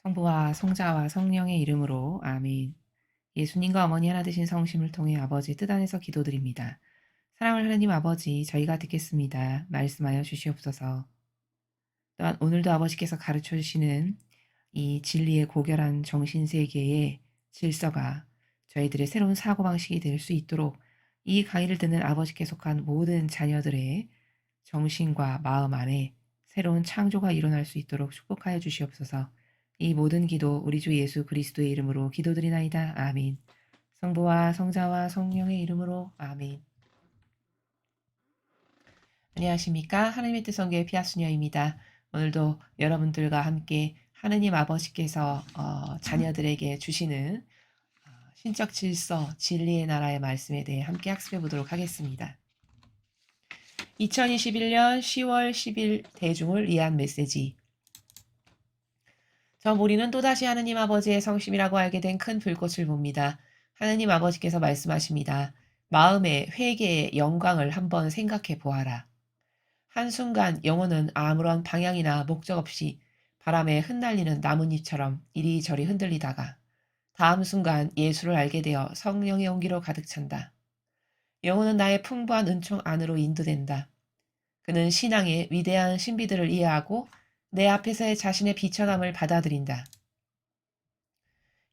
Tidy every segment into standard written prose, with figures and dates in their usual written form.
성부와 성자와 성령의 이름으로 아멘. 예수님과 어머니 하나 되신 성심을 통해 아버지의 뜻 안에서 기도드립니다. 사랑하는 하나님 아버지, 저희가 듣겠습니다. 말씀하여 주시옵소서. 또한 오늘도 아버지께서 가르쳐 주시는 이 진리의 고결한 정신세계의 질서가 저희들의 새로운 사고방식이 될 수 있도록 이 강의를 듣는 아버지께 속한 모든 자녀들의 정신과 마음 안에 새로운 창조가 일어날 수 있도록 축복하여 주시옵소서. 이 모든 기도 우리 주 예수 그리스도의 이름으로 기도드리나이다. 아멘. 성부와 성자와 성령의 이름으로 아멘. 안녕하십니까? 하나님의 뜻 성교의 피아수녀입니다. 오늘도 여러분들과 함께 하느님 아버지께서 자녀들에게 주시는 신적 질서, 진리의 나라의 말씀에 대해 함께 학습해 보도록 하겠습니다. 2021년 10월 10일 대중을 위한 메시지. 저 모리는 또다시 하느님 아버지의 성심이라고 알게 된 큰 불꽃을 봅니다. 하느님 아버지께서 말씀하십니다. 마음의 회개의 영광을 한번 생각해 보아라. 한순간 영혼은 아무런 방향이나 목적 없이 바람에 흩날리는 나뭇잎처럼 이리저리 흔들리다가 다음 순간 예수를 알게 되어 성령의 온기로 가득 찬다. 영혼은 나의 풍부한 은총 안으로 인도된다. 그는 신앙의 위대한 신비들을 이해하고 내 앞에서의 자신의 비천함을 받아들인다.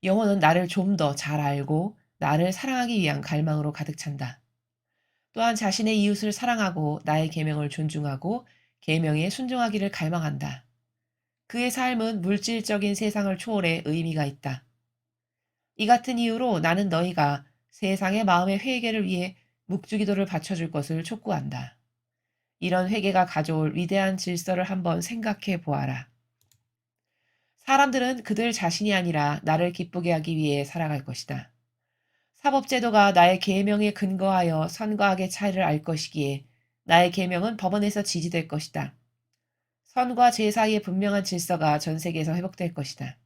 영혼은 나를 좀 더 잘 알고 나를 사랑하기 위한 갈망으로 가득 찬다. 또한 자신의 이웃을 사랑하고 나의 계명을 존중하고 계명에 순종하기를 갈망한다. 그의 삶은 물질적인 세상을 초월해 의미가 있다. 이 같은 이유로 나는 너희가 세상의 마음의 회개를 위해 묵주기도를 바쳐줄 것을 촉구한다. 이런 회개가 가져올 위대한 질서를 한번 생각해 보아라. 사람들은 그들 자신이 아니라 나를 기쁘게 하기 위해 살아갈 것이다. 사법제도가 나의 계명에 근거하여 선과 악의 차이를 알 것이기에 나의 계명은 법원에서 지지될 것이다. 선과 죄 사이의 분명한 질서가 전 세계에서 회복될 것이다.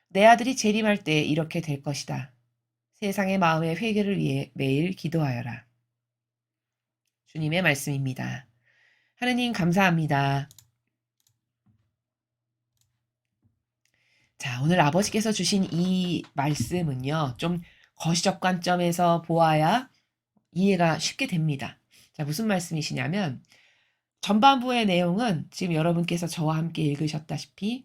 내 아들이 재림할 때 이렇게 될 것이다. 세상의 마음의 회개를 위해 매일 기도하여라. 주님의 말씀입니다. 하느님 감사합니다. 자, 오늘 아버지께서 주신 이 말씀은요, 좀 거시적 관점에서 보아야 이해가 쉽게 됩니다. 자, 무슨 말씀이시냐면, 전반부의 내용은 지금 여러분께서 저와 함께 읽으셨다시피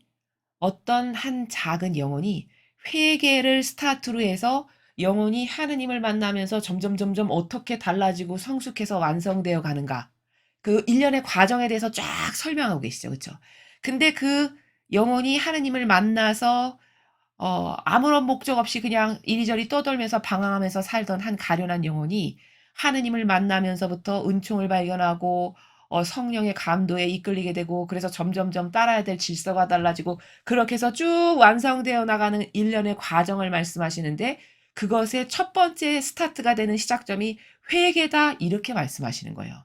어떤 한 작은 영혼이 회개를 스타트로 해서 영혼이 하느님을 만나면서 점점 어떻게 달라지고 성숙해서 완성되어 가는가. 그 일련의 과정에 대해서 쫙 설명하고 계시죠. 그렇죠? 근데 그 영혼이 하느님을 만나서 아무런 목적 없이 그냥 이리저리 떠돌면서 방황하면서 살던 한 가련한 영혼이 하느님을 만나면서부터 은총을 발견하고 성령의 감도에 이끌리게 되고 그래서 점점점 따라야 될 질서가 달라지고 그렇게 해서 쭉 완성되어 나가는 일련의 과정을 말씀하시는데 그것의 첫 번째 스타트가 되는 시작점이 회개다 이렇게 말씀하시는 거예요.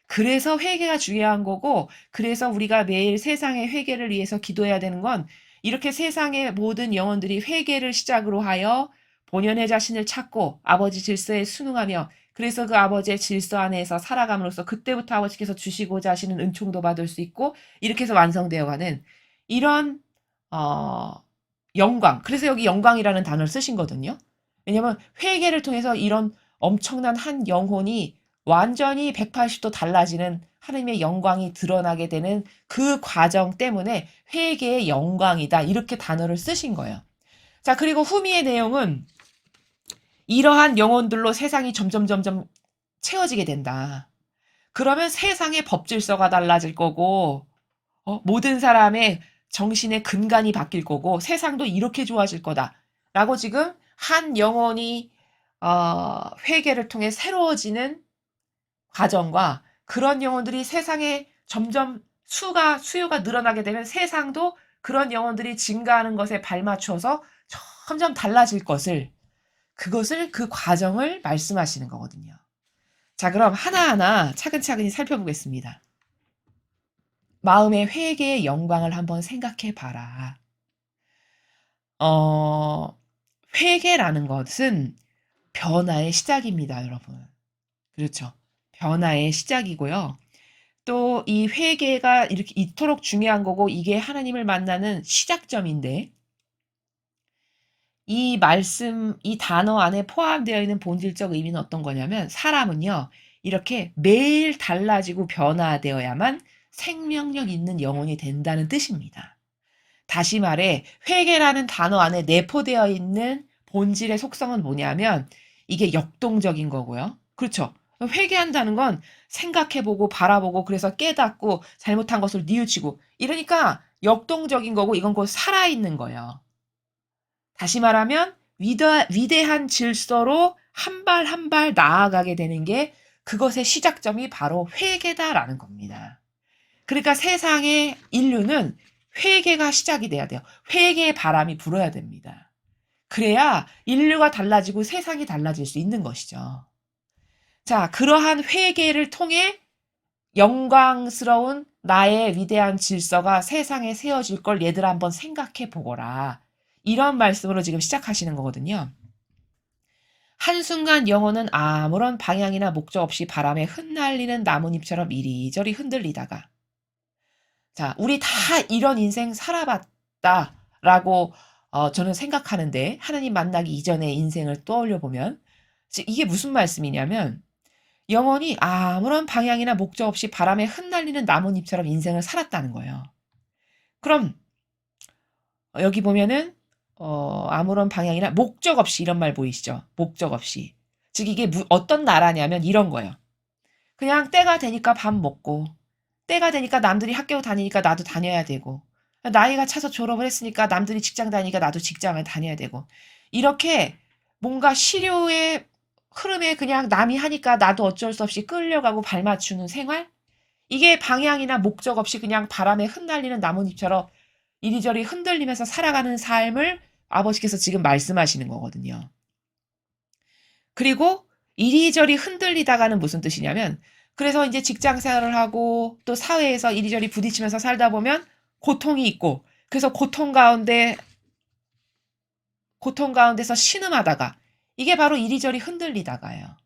그래서 회개가 중요한 거고 그래서 우리가 매일 세상의 회개를 위해서 기도해야 되는 건 이렇게 세상의 모든 영혼들이 회개를 시작으로 하여 본연의 자신을 찾고 아버지 질서에 순응하며 그래서 그 아버지의 질서 안에서 살아감으로써 그때부터 아버지께서 주시고자 하시는 은총도 받을 수 있고 이렇게 해서 완성되어가는 이런 어, 영광. 그래서 여기 영광이라는 단어를 쓰신 거거든요. 왜냐하면 회개를 통해서 이런 엄청난 한 영혼이 완전히 180도 달라지는 하나님의 영광이 드러나게 되는 그 과정 때문에 회개의 영광이다. 이렇게 단어를 쓰신 거예요. 자, 그리고 후미의 내용은 이러한 영혼들로 세상이 점점 채워지게 된다. 그러면 세상의 법 질서가 달라질 거고 모든 사람의 정신의 근간이 바뀔 거고 세상도 이렇게 좋아질 거다. 라고 지금 한 영혼이 회개를 통해 새로워지는 과정과 그런 영혼들이 세상에 점점 수요가 늘어나게 되면 세상도 그런 영혼들이 증가하는 것에 발맞춰서 점점 달라질 것을 그것을 그 과정을 말씀하시는 거거든요. 자, 그럼 하나하나 차근차근히 살펴보겠습니다. 마음의 회개의 영광을 한번 생각해 봐라. 회개라는 것은 변화의 시작입니다, 여러분. 그렇죠. 변화의 시작이고요. 또 이 회개가 이렇게 이토록 중요한 거고 이게 하나님을 만나는 시작점인데 이 말씀, 이 단어 안에 포함되어 있는 본질적 의미는 어떤 거냐면 사람은요, 이렇게 매일 달라지고 변화되어야만 생명력 있는 영혼이 된다는 뜻입니다. 다시 말해 회개라는 단어 안에 내포되어 있는 본질의 속성은 뭐냐면 이게 역동적인 거고요. 그렇죠. 회개한다는 건 생각해보고 바라보고 그래서 깨닫고 잘못한 것을 뉘우치고 이러니까 역동적인 거고 이건 곧 살아있는 거예요. 다시 말하면 위대한 질서로 한 발 한 발 나아가게 되는 게 그것의 시작점이 바로 회개다라는 겁니다. 그러니까 세상의 인류는 회개가 시작이 돼야 돼요. 회개의 바람이 불어야 됩니다. 그래야 인류가 달라지고 세상이 달라질 수 있는 것이죠. 자, 그러한 회개를 통해 영광스러운 나의 위대한 질서가 세상에 세워질 걸 얘들아 한번 생각해 보거라. 이런 말씀으로 지금 시작하시는 거거든요. 한순간 영혼은 아무런 방향이나 목적 없이 바람에 흩날리는 나뭇잎처럼 이리저리 흔들리다가 자, 우리 다 이런 인생 살아봤다라고 저는 생각하는데 하나님 만나기 이전의 인생을 떠올려 보면 이게 무슨 말씀이냐면 영혼이 아무런 방향이나 목적 없이 바람에 흩날리는 나뭇잎처럼 인생을 살았다는 거예요. 그럼 여기 보면은 아무런 방향이나 목적 없이 이런 말 보이시죠? 목적 없이. 즉 이게 어떤 나라냐면 이런 거예요. 그냥 때가 되니까 밥 먹고 때가 되니까 남들이 학교 다니니까 나도 다녀야 되고 나이가 차서 졸업을 했으니까 남들이 직장 다니니까 나도 직장을 다녀야 되고 이렇게 뭔가 시류의 흐름에 그냥 남이 하니까 나도 어쩔 수 없이 끌려가고 발맞추는 생활? 이게 방향이나 목적 없이 그냥 바람에 흩날리는 나뭇잎처럼 이리저리 흔들리면서 살아가는 삶을 아버지께서 지금 말씀하시는 거거든요. 그리고 이리저리 흔들리다가는 무슨 뜻이냐면 그래서 이제 직장 생활을 하고 또 사회에서 이리저리 부딪히면서 살다 보면 고통이 있고 그래서 고통 가운데서 신음하다가 이게 바로 이리저리 흔들리다가예요.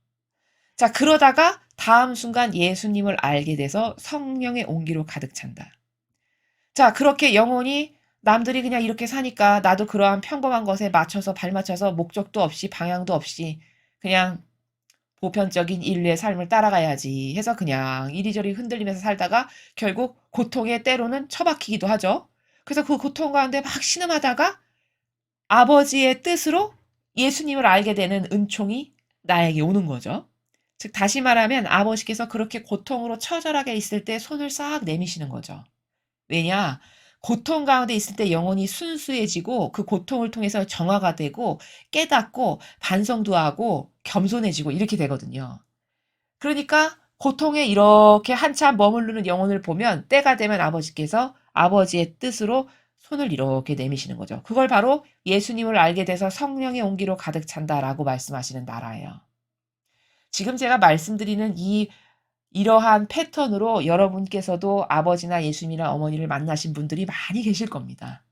자, 그러다가 다음 순간 예수님을 알게 돼서 성령의 온기로 가득 찬다. 자, 그렇게 영혼이 남들이 그냥 이렇게 사니까 나도 그러한 평범한 것에 맞춰서 발맞춰서 목적도 없이 방향도 없이 그냥 보편적인 인류의 삶을 따라가야지 해서 그냥 이리저리 흔들리면서 살다가 결국 고통에 때로는 처박히기도 하죠. 그래서 그 고통 가운데 막 신음하다가 아버지의 뜻으로 예수님을 알게 되는 은총이 나에게 오는 거죠. 즉 다시 말하면 아버지께서 그렇게 고통으로 처절하게 있을 때 손을 싹 내미시는 거죠. 왜냐? 고통 가운데 있을 때 영혼이 순수해지고 그 고통을 통해서 정화가 되고 깨닫고 반성도 하고 겸손해지고 이렇게 되거든요. 그러니까 고통에 이렇게 한참 머무르는 영혼을 보면 때가 되면 아버지께서 아버지의 뜻으로 손을 이렇게 내미시는 거죠. 그걸 바로 예수님을 알게 돼서 성령의 온기로 가득 찬다라고 말씀하시는 나라예요. 지금 제가 말씀드리는 이러한 패턴으로 여러분께서도 아버지나 예수님이나 어머니를 만나신 분들이 많이 계실 겁니다.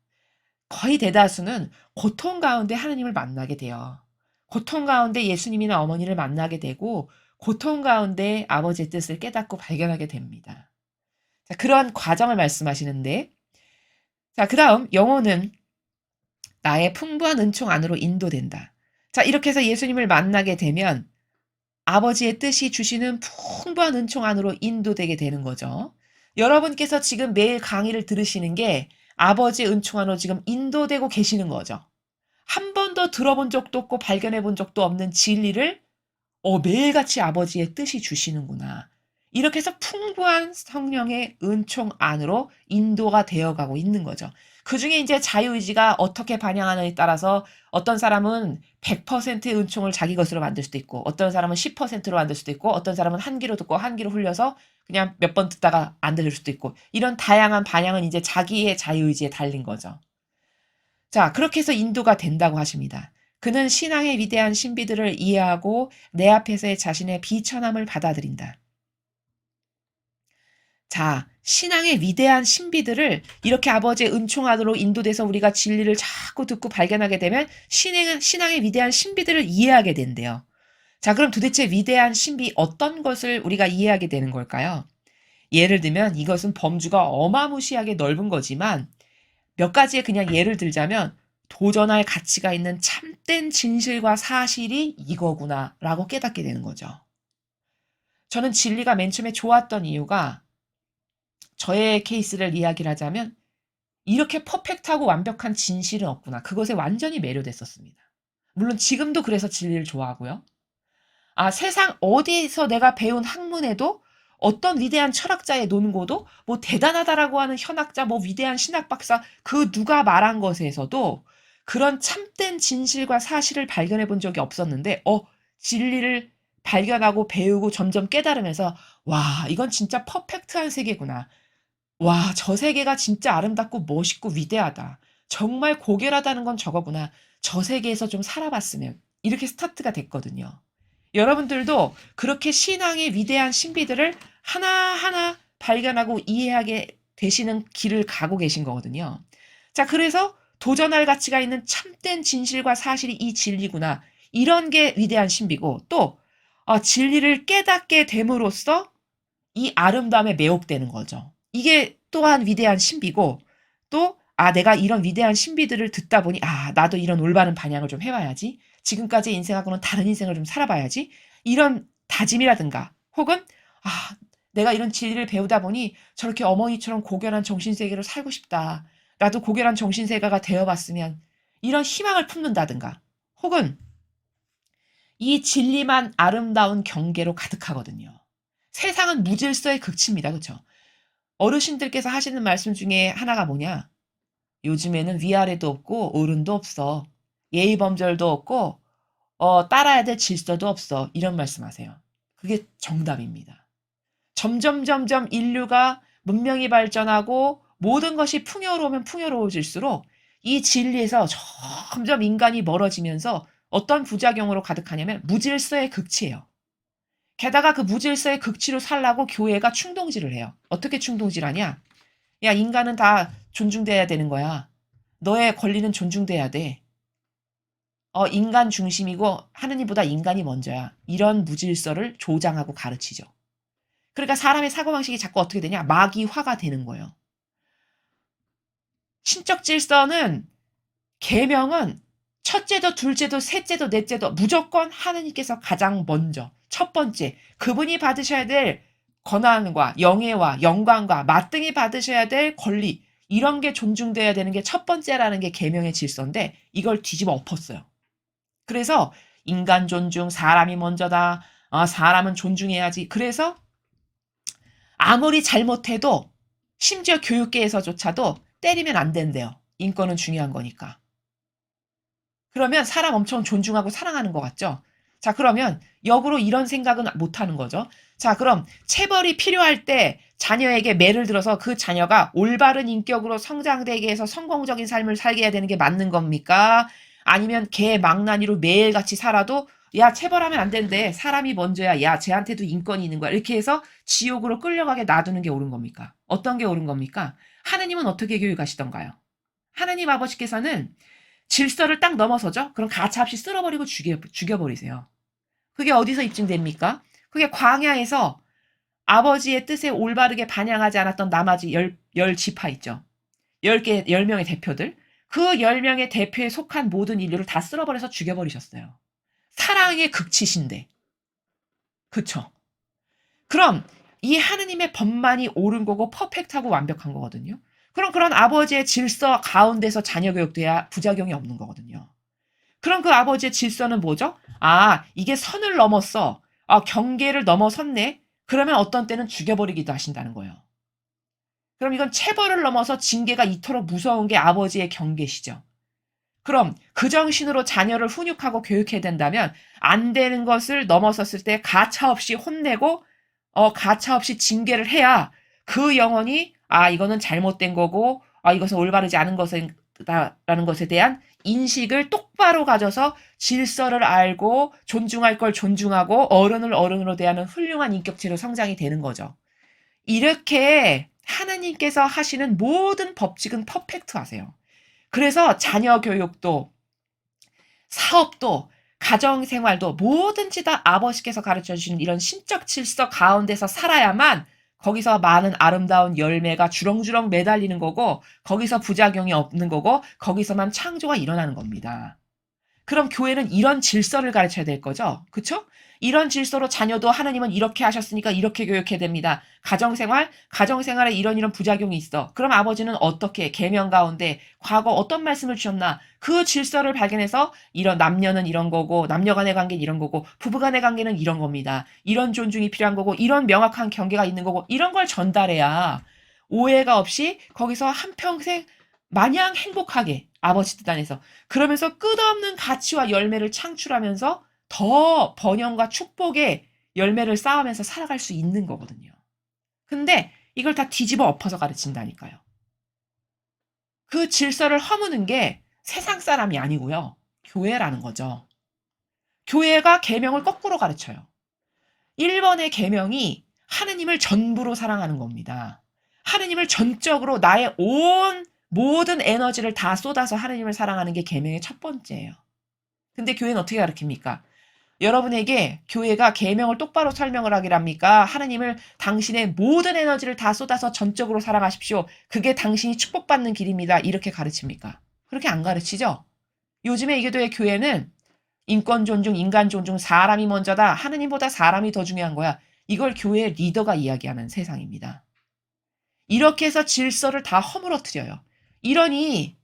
거의 대다수는 고통 가운데 하나님을 만나게 돼요. 고통 가운데 예수님이나 어머니를 만나게 되고 고통 가운데 아버지의 뜻을 깨닫고 발견하게 됩니다. 자, 그런 과정을 말씀하시는데 자, 그다음 영혼은 나의 풍부한 은총 안으로 인도된다. 자, 이렇게 해서 예수님을 만나게 되면 아버지의 뜻이 주시는 풍부한 은총 안으로 인도되게 되는 거죠. 여러분께서 지금 매일 강의를 들으시는 게 아버지의 은총 안으로 지금 인도되고 계시는 거죠. 한 번도 들어본 적도 없고 발견해 본 적도 없는 진리를 매일같이 아버지의 뜻이 주시는구나. 이렇게 해서 풍부한 성령의 은총 안으로 인도가 되어가고 있는 거죠. 그중에 이제 자유의지가 어떻게 반영하느냐에 따라서 어떤 사람은 100%의 은총을 자기 것으로 만들 수도 있고 어떤 사람은 10%로 만들 수도 있고 어떤 사람은 한 귀로 듣고 한 귀로 흘려서 그냥 몇 번 듣다가 안 들을 수도 있고 이런 다양한 반영은 이제 자기의 자유의지에 달린 거죠. 자, 그렇게 해서 인도가 된다고 하십니다. 그는 신앙의 위대한 신비들을 이해하고 내 앞에서의 자신의 비천함을 받아들인다. 자, 신앙의 위대한 신비들을 이렇게 아버지의 은총 안으로 인도돼서 우리가 진리를 자꾸 듣고 발견하게 되면 신앙의 위대한 신비들을 이해하게 된대요. 자, 그럼 도대체 위대한 신비 어떤 것을 우리가 이해하게 되는 걸까요? 예를 들면 이것은 범주가 어마무시하게 넓은 거지만 몇 가지의 그냥 예를 들자면 도전할 가치가 있는 참된 진실과 사실이 이거구나라고 깨닫게 되는 거죠. 저는 진리가 맨 처음에 좋았던 이유가 저의 케이스를 이야기를 하자면 이렇게 퍼펙트하고 완벽한 진실은 없구나. 그것에 완전히 매료됐었습니다. 물론 지금도 그래서 진리를 좋아하고요. 세상 어디에서 내가 배운 학문에도 어떤 위대한 철학자의 논고도 뭐 대단하다라고 하는 현학자, 뭐 위대한 신학 박사 그 누가 말한 것에서도 그런 참된 진실과 사실을 발견해 본 적이 없었는데 진리를 발견하고 배우고 점점 깨달으면서 와, 이건 진짜 퍼펙트한 세계구나. 와, 저 세계가 진짜 아름답고 멋있고 위대하다. 정말 고결하다는 건 저거구나. 저 세계에서 좀 살아봤으면. 이렇게 스타트가 됐거든요. 여러분들도 그렇게 신앙의 위대한 신비들을 하나하나 발견하고 이해하게 되시는 길을 가고 계신 거거든요. 자, 그래서 도전할 가치가 있는 참된 진실과 사실이 이 진리구나. 이런 게 위대한 신비고 또 진리를 깨닫게 됨으로써 이 아름다움에 매혹되는 거죠. 이게 또한 위대한 신비고 또 내가 이런 위대한 신비들을 듣다 보니 나도 이런 올바른 방향을 좀 해봐야지. 지금까지 인생하고는 다른 인생을 좀 살아봐야지. 이런 다짐이라든가 혹은 내가 이런 진리를 배우다 보니 저렇게 어머니처럼 고결한 정신세계로 살고 싶다. 나도 고결한 정신세계가 되어봤으면 이런 희망을 품는다든가 혹은 이 진리만 아름다운 경계로 가득하거든요. 세상은 무질서의 극치입니다. 그렇죠? 어르신들께서 하시는 말씀 중에 하나가 뭐냐? 요즘에는 위아래도 없고 어른도 없어. 예의 범절도 없고 따라야 될 질서도 없어. 이런 말씀하세요. 그게 정답입니다. 점점 인류가 문명이 발전하고 모든 것이 풍요로우면 풍요로워질수록 이 진리에서 점점 인간이 멀어지면서 어떤 부작용으로 가득하냐면 무질서의 극치예요. 게다가 그 무질서의 극치로 살라고 교회가 충동질을 해요. 어떻게 충동질하냐? 야, 인간은 다 존중돼야 되는 거야. 너의 권리는 존중돼야 돼. 인간 중심이고 하느님보다 인간이 먼저야. 이런 무질서를 조장하고 가르치죠. 그러니까 사람의 사고방식이 자꾸 어떻게 되냐? 마귀화가 되는 거예요. 신적 질서는 계명은 첫째도 둘째도 셋째도 넷째도 무조건 하느님께서 가장 먼저 첫 번째 그분이 받으셔야 될 권한과 영예와 영광과 마땅히 받으셔야 될 권리 이런 게 존중돼야 되는 게 첫 번째라는 게 계명의 질서인데 이걸 뒤집어 엎었어요. 그래서 인간 존중, 사람이 먼저다. 사람은 존중해야지. 그래서 아무리 잘못해도 심지어 교육계에서조차도 때리면 안 된대요. 인권은 중요한 거니까. 그러면 사람 엄청 존중하고 사랑하는 것 같죠? 자, 그러면 역으로 이런 생각은 못 하는 거죠. 자, 그럼 체벌이 필요할 때 자녀에게 매를 들어서 그 자녀가 올바른 인격으로 성장되게 해서 성공적인 삶을 살게 해야 되는 게 맞는 겁니까? 아니면 개 망나니로 매일같이 살아도 야, 체벌하면 안 된대. 사람이 먼저야. 야, 쟤한테도 인권이 있는 거야. 이렇게 해서 지옥으로 끌려가게 놔두는 게 옳은 겁니까? 어떤 게 옳은 겁니까? 하느님은 어떻게 교육하시던가요? 하느님 아버지께서는 질서를 딱 넘어서죠? 그럼 가차없이 쓸어버리고 죽여버리세요. 그게 어디서 입증됩니까? 그게 광야에서 아버지의 뜻에 올바르게 반영하지 않았던 나머지 열 지파 있죠. 10명의 대표들. 그 10명의 대표에 속한 모든 인류를 다 쓸어버려서 죽여버리셨어요. 사랑의 극치신데. 그쵸? 그럼 이 하느님의 법만이 옳은 거고 퍼펙트하고 완벽한 거거든요. 그럼 그런 아버지의 질서 가운데서 자녀 교육돼야 부작용이 없는 거거든요. 그럼 그 아버지의 질서는 뭐죠? 이게 선을 넘었어. 경계를 넘어섰네. 그러면 어떤 때는 죽여버리기도 하신다는 거예요. 그럼 이건 체벌을 넘어서 징계가 이토록 무서운 게 아버지의 경계시죠. 그럼 그 정신으로 자녀를 훈육하고 교육해야 된다면 안 되는 것을 넘어섰을 때 가차없이 혼내고 가차없이 징계를 해야 그 영혼이 이거는 잘못된 거고 이것은 올바르지 않은 것이다라는 것에 대한 인식을 똑바로 가져서 질서를 알고 존중할 걸 존중하고 어른을 어른으로 대하는 훌륭한 인격체로 성장이 되는 거죠. 이렇게 하나님께서 하시는 모든 법칙은 퍼펙트하세요. 그래서 자녀 교육도 사업도 가정생활도 뭐든지 다 아버지께서 가르쳐 주시는 이런 신적 질서 가운데서 살아야만 거기서 많은 아름다운 열매가 주렁주렁 매달리는 거고 거기서 부작용이 없는 거고 거기서만 창조가 일어나는 겁니다. 그럼 교회는 이런 질서를 가르쳐야 될 거죠. 그쵸? 이런 질서로 자녀도 하나님은 이렇게 하셨으니까 이렇게 교육해야 됩니다. 가정생활에 이런 부작용이 있어. 그럼 아버지는 어떻게 계명 가운데 과거 어떤 말씀을 주셨나 그 질서를 발견해서 이런 남녀는 이런 거고 남녀 간의 관계는 이런 거고 부부 간의 관계는 이런 겁니다. 이런 존중이 필요한 거고 이런 명확한 경계가 있는 거고 이런 걸 전달해야 오해가 없이 거기서 한평생 마냥 행복하게 아버지 뜻 안에서 그러면서 끝없는 가치와 열매를 창출하면서 더 번영과 축복의 열매를 쌓으면서 살아갈 수 있는 거거든요. 근데 이걸 다 뒤집어 엎어서 가르친다니까요. 그 질서를 허무는 게 세상 사람이 아니고요. 교회라는 거죠. 교회가 계명을 거꾸로 가르쳐요. 1번의 계명이 하느님을 전부로 사랑하는 겁니다. 하느님을 전적으로 나의 온 모든 에너지를 다 쏟아서 하느님을 사랑하는 게 계명의 첫 번째예요. 근데 교회는 어떻게 가르칩니까? 여러분에게 교회가 계명을 똑바로 설명을 하기랍니까? 하느님을 당신의 모든 에너지를 다 쏟아서 전적으로 사랑하십시오. 그게 당신이 축복받는 길입니다. 이렇게 가르칩니까? 그렇게 안 가르치죠? 요즘에 이 교도의 교회는 인권 존중, 인간 존중, 사람이 먼저다. 하느님보다 사람이 더 중요한 거야. 이걸 교회의 리더가 이야기하는 세상입니다. 이렇게 해서 질서를 다 허물어뜨려요. 이러니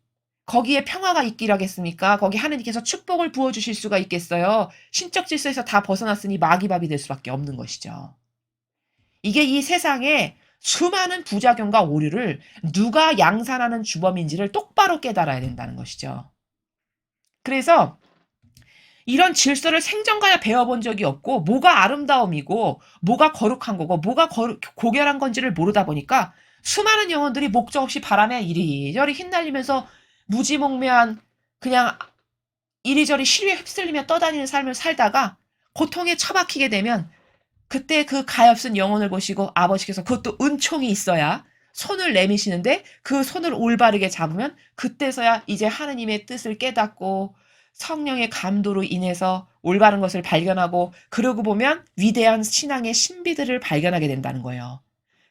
거기에 평화가 있기라겠습니까? 거기 하느님께서 축복을 부어주실 수가 있겠어요? 신적 질서에서 다 벗어났으니 마귀밥이 될 수밖에 없는 것이죠. 이게 이 세상에 수많은 부작용과 오류를 누가 양산하는 주범인지를 똑바로 깨달아야 된다는 것이죠. 그래서 이런 질서를 생전가야 배워본 적이 없고 뭐가 아름다움이고 뭐가 거룩한 거고 뭐가 고결한 건지를 모르다 보니까 수많은 영혼들이 목적 없이 바람에 이리저리 휘날리면서 무지몽매한 그냥 이리저리 시류에 휩쓸리며 떠다니는 삶을 살다가 고통에 처박히게 되면 그때 그 가엾은 영혼을 보시고 아버지께서 그것도 은총이 있어야 손을 내미시는데 그 손을 올바르게 잡으면 그때서야 이제 하느님의 뜻을 깨닫고 성령의 감도로 인해서 올바른 것을 발견하고 그러고 보면 위대한 신앙의 신비들을 발견하게 된다는 거예요.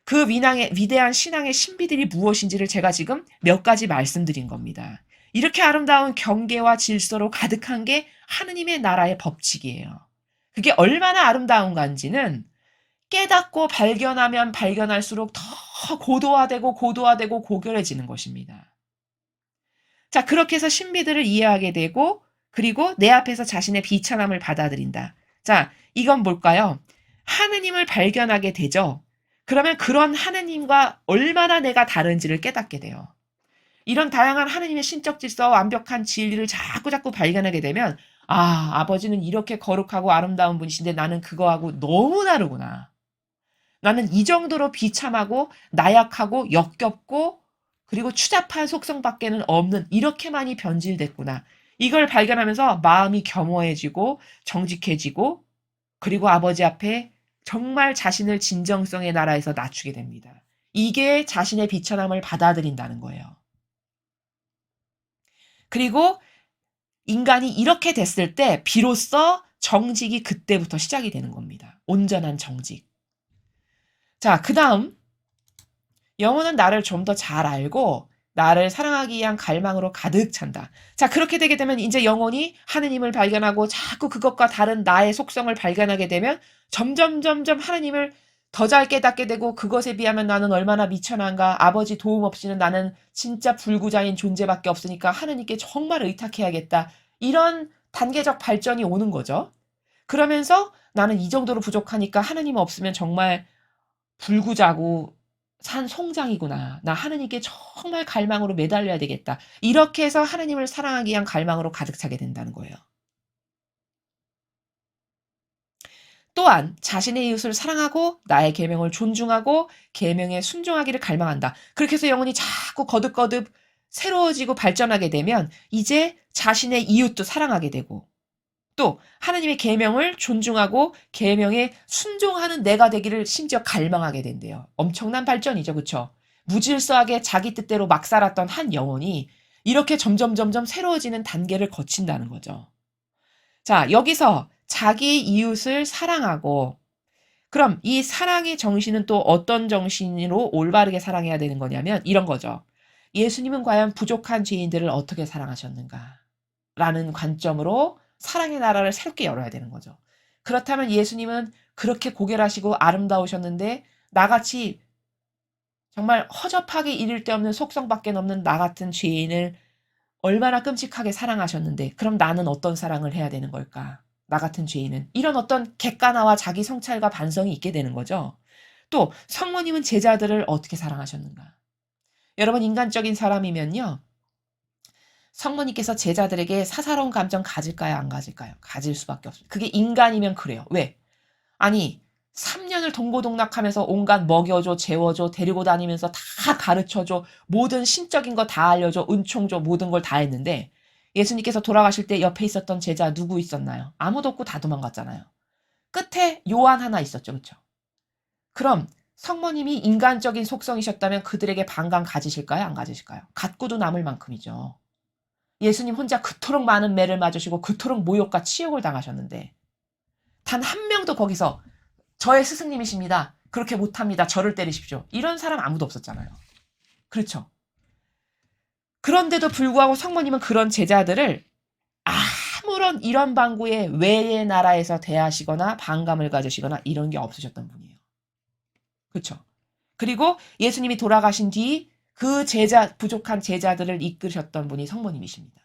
그 위대한 신앙의 신비들이 무엇인지를 제가 지금 몇 가지 말씀드린 겁니다. 이렇게 아름다운 경계와 질서로 가득한 게 하느님의 나라의 법칙이에요. 그게 얼마나 아름다운가인지는 깨닫고 발견하면 발견할수록 더 고도화되고 고결해지는 것입니다. 자, 그렇게 해서 신비들을 이해하게 되고 그리고 내 앞에서 자신의 비천함을 받아들인다. 자, 이건 뭘까요? 하느님을 발견하게 되죠. 그러면 그런 하느님과 얼마나 내가 다른지를 깨닫게 돼요. 이런 다양한 하느님의 신적 질서와 완벽한 진리를 자꾸 발견하게 되면 아버지는 이렇게 거룩하고 아름다운 분이신데 나는 그거하고 너무 다르구나. 나는 이 정도로 비참하고 나약하고 역겹고 그리고 추잡한 속성밖에는 없는 이렇게 많이 변질됐구나. 이걸 발견하면서 마음이 겸허해지고 정직해지고 그리고 아버지 앞에 정말 자신을 진정성의 나라에서 낮추게 됩니다. 이게 자신의 비천함을 받아들인다는 거예요. 그리고 인간이 이렇게 됐을 때 비로소 정직이 그때부터 시작이 되는 겁니다. 온전한 정직. 자, 그 다음 영혼은 나를 좀 더 잘 알고 나를 사랑하기 위한 갈망으로 가득 찬다. 자, 그렇게 되게 되면 이제 영혼이 하느님을 발견하고 자꾸 그것과 다른 나의 속성을 발견하게 되면 점점 하느님을 더 잘 깨닫게 되고 그것에 비하면 나는 얼마나 미천한가. 아버지 도움 없이는 나는 진짜 불구자인 존재밖에 없으니까 하느님께 정말 의탁해야겠다. 이런 단계적 발전이 오는 거죠. 그러면서 나는 이 정도로 부족하니까 하느님 없으면 정말 불구자고 산 송장이구나. 나 하느님께 정말 갈망으로 매달려야 되겠다. 이렇게 해서 하느님을 사랑하기 위한 갈망으로 가득 차게 된다는 거예요. 또한 자신의 이웃을 사랑하고 나의 계명을 존중하고 계명에 순종하기를 갈망한다. 그렇게 해서 영혼이 자꾸 거듭 새로워지고 발전하게 되면 이제 자신의 이웃도 사랑하게 되고 또 하나님의 계명을 존중하고 계명에 순종하는 내가 되기를 심지어 갈망하게 된대요. 엄청난 발전이죠. 그렇죠? 무질서하게 자기 뜻대로 막 살았던 한 영혼이 이렇게 점점 새로워지는 단계를 거친다는 거죠. 자, 여기서 자기 이웃을 사랑하고 그럼 이 사랑의 정신은 또 어떤 정신으로 올바르게 사랑해야 되는 거냐면 이런 거죠. 예수님은 과연 부족한 죄인들을 어떻게 사랑하셨는가? 라는 관점으로 사랑의 나라를 새롭게 열어야 되는 거죠. 그렇다면 예수님은 그렇게 고결하시고 아름다우셨는데 나같이 정말 허접하게 이를 데 없는 속성밖에 없는 나 같은 죄인을 얼마나 끔찍하게 사랑하셨는데 그럼 나는 어떤 사랑을 해야 되는 걸까? 나 같은 죄인은. 이런 어떤 객관화와 자기 성찰과 반성이 있게 되는 거죠. 또 성모님은 제자들을 어떻게 사랑하셨는가? 여러분 인간적인 사람이면요. 성모님께서 제자들에게 사사로운 감정 가질까요? 안 가질까요? 가질 수밖에 없습니다. 그게 인간이면 그래요. 왜? 아니 3년을 동고동락하면서 온갖 먹여줘, 재워줘, 데리고 다니면서 다 가르쳐줘, 모든 신적인 거 다 알려줘, 은총 줘, 모든 걸 다 했는데 예수님께서 돌아가실 때 옆에 있었던 제자 누구 있었나요? 아무도 없고 다 도망갔잖아요. 끝에 요한 하나 있었죠. 그렇죠? 그럼 성모님이 인간적인 속성이셨다면 그들에게 반감 가지실까요? 안 가지실까요? 갖고도 남을 만큼이죠. 예수님 혼자 그토록 많은 매를 맞으시고 그토록 모욕과 치욕을 당하셨는데 단 한 명도 거기서 저의 스승님이십니다. 그렇게 못합니다. 저를 때리십시오. 이런 사람 아무도 없었잖아요. 그렇죠. 그런데도 불구하고 성모님은 그런 제자들을 아무런 이런 방구에 외의 나라에서 대하시거나 반감을 가지시거나 이런 게 없으셨던 분이에요. 그렇죠. 그리고 예수님이 돌아가신 뒤 그 부족한 제자들을 이끄셨던 분이 성모님이십니다.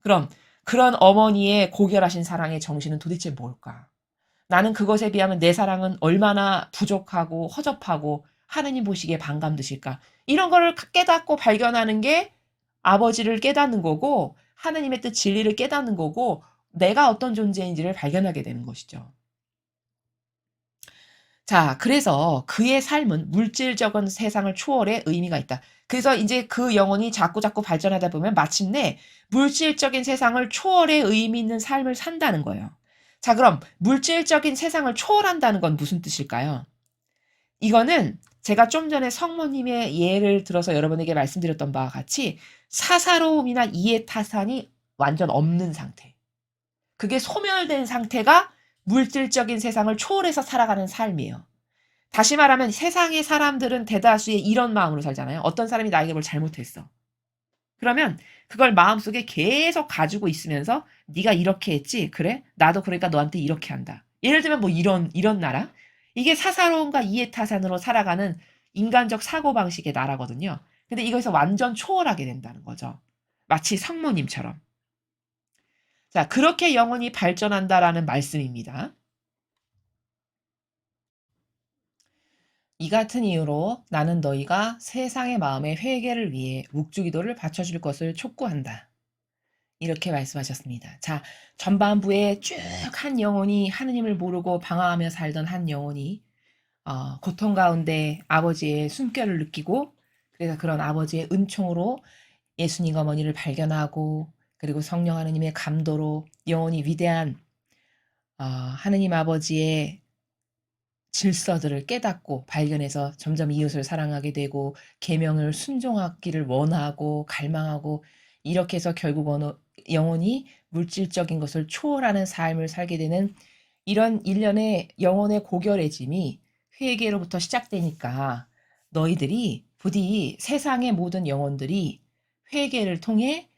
그럼 그런 어머니의 고결하신 사랑의 정신은 도대체 뭘까? 나는 그것에 비하면 내 사랑은 얼마나 부족하고 허접하고 하느님 보시기에 반감 드실까? 이런 거를 깨닫고 발견하는 게 아버지를 깨닫는 거고 하느님의 뜻 진리를 깨닫는 거고 내가 어떤 존재인지를 발견하게 되는 것이죠. 자, 그래서 그의 삶은 물질적인 세상을 초월해 의미가 있다. 그래서 이제 그 영혼이 자꾸자꾸 발전하다 보면 마침내 물질적인 세상을 초월해 의미 있는 삶을 산다는 거예요. 자, 그럼 물질적인 세상을 초월한다는 건 무슨 뜻일까요? 이거는 제가 좀 전에 성모님의 예를 들어서 여러분에게 말씀드렸던 바와 같이 사사로움이나 이해타산이 완전 없는 상태. 그게 소멸된 상태가 물질적인 세상을 초월해서 살아가는 삶이에요. 다시 말하면 세상의 사람들은 대다수의 이런 마음으로 살잖아요. 어떤 사람이 나에게 뭘 잘못했어. 그러면 그걸 마음속에 계속 가지고 있으면서 네가 이렇게 했지? 그래? 나도 그러니까 너한테 이렇게 한다. 예를 들면 뭐 이런 나라? 이게 사사로움과 이해타산으로 살아가는 인간적 사고방식의 나라거든요. 근데 이거에서 완전 초월하게 된다는 거죠. 마치 성모님처럼. 자, 그렇게 영혼이 발전한다라는 말씀입니다. 이 같은 이유로 나는 너희가 세상의 마음의 회개를 위해 묵주기도를 바쳐줄 것을 촉구한다. 이렇게 말씀하셨습니다. 자, 전반부에 쭉 한 영혼이 하느님을 모르고 방황하며 살던 한 영혼이 고통 가운데 아버지의 숨결을 느끼고 그래서 그런 아버지의 은총으로 예수님 어머니를 발견하고 그리고 성령 하느님의 감도로 영혼이 위대한 하느님 아버지의 질서들을 깨닫고 발견해서 점점 이웃을 사랑하게 되고 계명을 순종하기를 원하고 갈망하고 이렇게 해서 결국 영혼이 물질적인 것을 초월하는 삶을 살게 되는 이런 일련의 영혼의 고결해짐이 회개로부터 시작되니까 너희들이 부디 세상의 모든 영혼들이 회개를 통해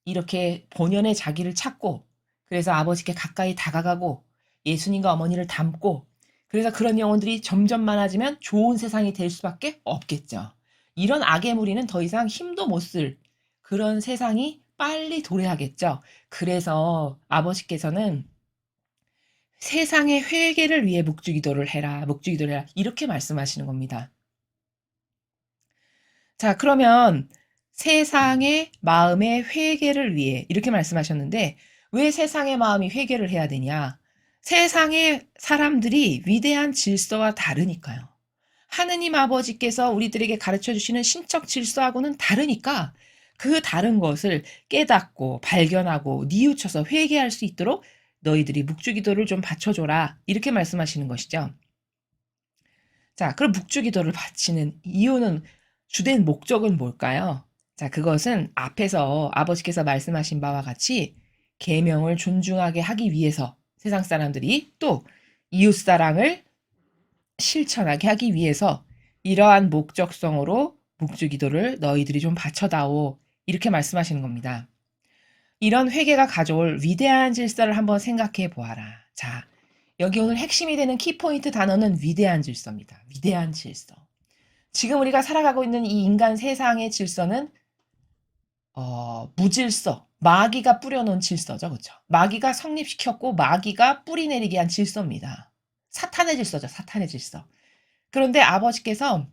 이렇게 본연의 자기를 찾고 그래서 아버지께 가까이 다가가고 예수님과 어머니를 닮고 그래서 그런 영혼들이 점점 많아지면 좋은 세상이 될 수밖에 없겠죠. 이런 악의 무리는 더 이상 힘도 못 쓸 그런 세상이 빨리 도래하겠죠. 그래서 아버지께서는 세상의 회개를 위해 묵주기도를 해라. 묵주기도를 해라. 이렇게 말씀하시는 겁니다. 자, 그러면 세상의 마음의 회개를 위해 이렇게 말씀하셨는데 왜 세상의 마음이 회개를 해야 되냐? 세상의 사람들이 위대한 질서와 다르니까요. 하느님 아버지께서 우리들에게 가르쳐 주시는 신적 질서하고는 다르니까 그 다른 것을 깨닫고 발견하고 뉘우쳐서 회개할 수 있도록 너희들이 묵주기도를 좀 바쳐줘라. 이렇게 말씀하시는 것이죠. 자, 그럼 묵주기도를 바치는 이유는 주된 목적은 뭘까요? 자, 그것은 앞에서 아버지께서 말씀하신 바와 같이 계명을 존중하게 하기 위해서 세상 사람들이 또 이웃 사랑을 실천하게 하기 위해서 이러한 목적성으로 묵주기도를 너희들이 좀 바쳐다오. 이렇게 말씀하시는 겁니다. 이런 회개가 가져올 위대한 질서를 한번 생각해 보아라. 자, 여기 오늘 핵심이 되는 키포인트 단어는 위대한 질서입니다. 위대한 질서. 지금 우리가 살아가고 있는 이 인간 세상의 질서는 무질서, 마귀가 뿌려놓은 질서죠. 그렇죠? 마귀가 성립시켰고 마귀가 뿌리내리게 한 질서입니다. 사탄의 질서죠. 사탄의 질서. 그런데 아버지께서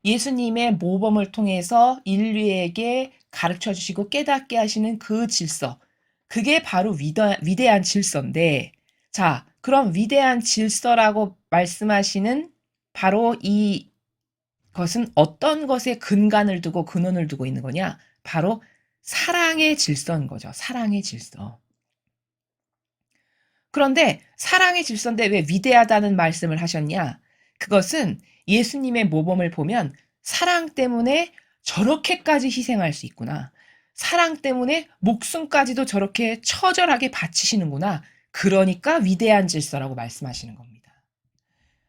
예수님의 모범을 통해서 인류에게 가르쳐 주시고 깨닫게 하시는 그 질서. 그게 바로 위대한 질서인데, 자, 그럼 위대한 질서라고 말씀하시는 바로 이것은 어떤 것에 근간을 두고 근원을 두고 있는 거냐? 바로 사랑의 질서인 거죠. 사랑의 질서. 그런데 사랑의 질서인데 왜 위대하다는 말씀을 하셨냐? 그것은 예수님의 모범을 보면 사랑 때문에 저렇게까지 희생할 수 있구나. 사랑 때문에 목숨까지도 저렇게 처절하게 바치시는구나. 그러니까 위대한 질서라고 말씀하시는 겁니다.